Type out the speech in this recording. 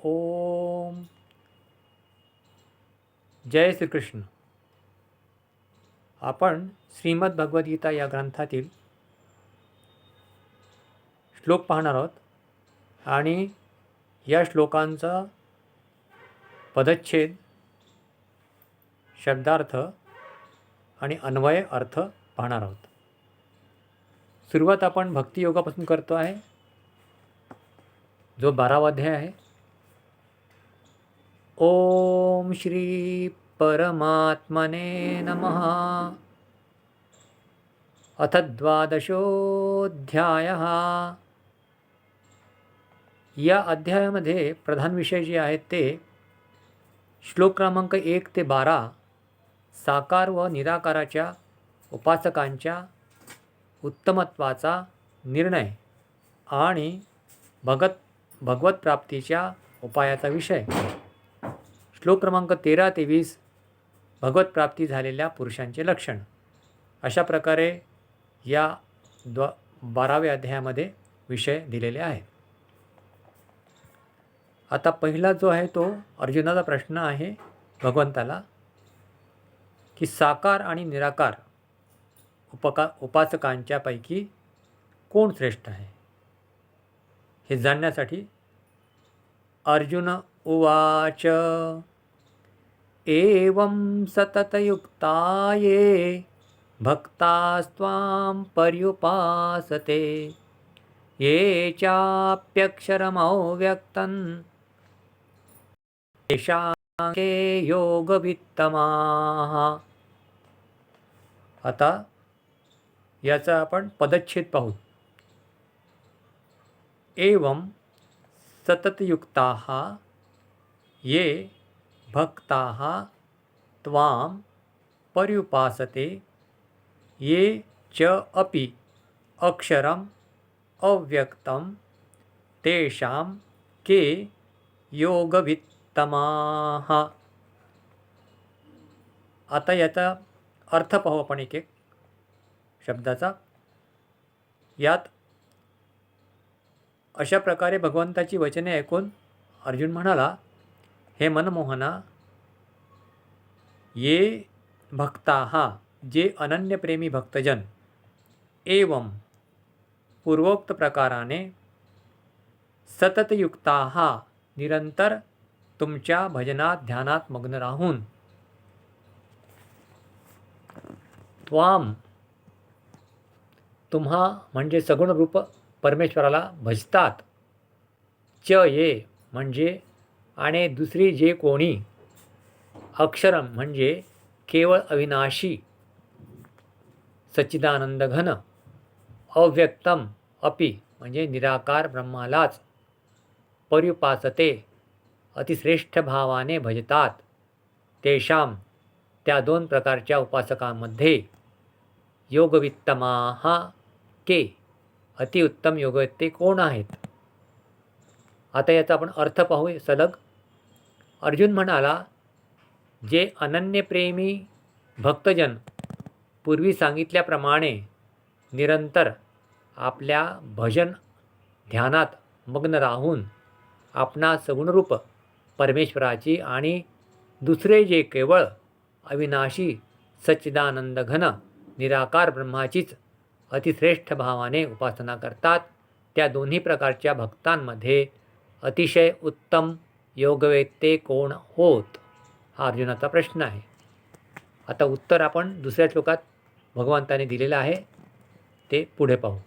ओम जय श्रीकृष्ण. आपण श्रीमद भगवद्गीता या ग्रंथातील श्लोक पाहणार आहोत आणि या श्लोकांचा पदच्छेद, शब्दार्थ आणि अन्वय अर्थ पाहणार आहोत. सुरुवात आपण भक्तियोगापासून करतो आहे, जो 12वा अध्याय आहे. ओम श्री परमात्मने नमः. अथ 12ोऽध्यायः. या अध्यायामध्ये प्रधान विषय जे आहेत ते श्लोक क्रमांक 1 ते 12 साकार व निराकाराच्या उपासकांच्या उत्तमत्वाचा निर्णय आणि भगवत प्राप्तीच्या उपायाचा विषय. श्लोक क्रमांक 13 ते 20 भगवत प्राप्ती झालेल्या पुरुषांचे लक्षण. अशा प्रकारे या 12व्या अध्यायामध्ये विषय दिलेले आहेत. आता पहिला जो आहे तो अर्जुनाचा प्रश्न आहे भगवंताला की साकार आणि निराकार उपासकांच्या पैकी कोण श्रेष्ठ आहे, हे जाणण्यासाठी अर्जुन उवाच. एवं सततयुक्ता ये भक्तास्त्वां पर्युपासते ये चाप्यक्षरमव्यक्तं तेषां के योगवित्तमाः. आता याचा आपण पदच्छेद पाहू. एवं सततयुक्ताः ये भक्ताः त्वां पर्युपासते ये च अपि अक्षरम् अव्यक्तं तेषां के योगवित्तमाः. आता याचा अर्थ पाहू आपण एक एक शब्दाचा. यात अशा प्रकारे भगवंताची वचने ऐकून अर्जुन म्हणाला, हे मनमोहना, ये भक्ताः, जे अनन्यप्रेमी भक्तजन, एवं पूर्वोक्त प्रकाराने, सततयुक्ताः, निरंतर तुमच्या भजनात ध्यानात मग्न राहून, त्वाम, तुम्हा म्हणजे सगुण रूप परमेश्वराला भजतात, च ये म्हणजे आणि दुसरी जे कोणी, अक्षरम म्हणजे केवळ अविनाशी सच्चिदानंद घन, अव्यक्तम अपि म्हणजे निराकार ब्रह्मालाच, पर्युपासते अतिश्रेष्ठ भावाने भजतात, तेषाम त्या दोन प्रकारच्या उपासकांमध्ये, योगवित्तमाः के अतिउत्तम योगवित्ते कोण आहेत. आता याचा आपण अर्थ पाहू सलग. अर्जुन म्हणाला, जे अनन्यप्रेमी भक्तजन पूर्वी सांगितल्याप्रमाणे निरंतर आपल्या भजन ध्यानात मग्न राहून आपणा सगुणरूप परमेश्वराची आणि दुसरे जे केवळ अविनाशी सच्चिदानंद घन निराकार ब्रह्माचीच अतिश्रेष्ठ भावाने उपासना करतात, त्या दोन्ही प्रकारच्या भक्तांमध्ये अतिशय उत्तम योगवेत्ते कोण होत, हा अर्जुनाचा प्रश्न आहे. आता उत्तर आपण दुसऱ्या श्लोकात भगवंताने दिलेलं आहे, ते पुढे पाहू.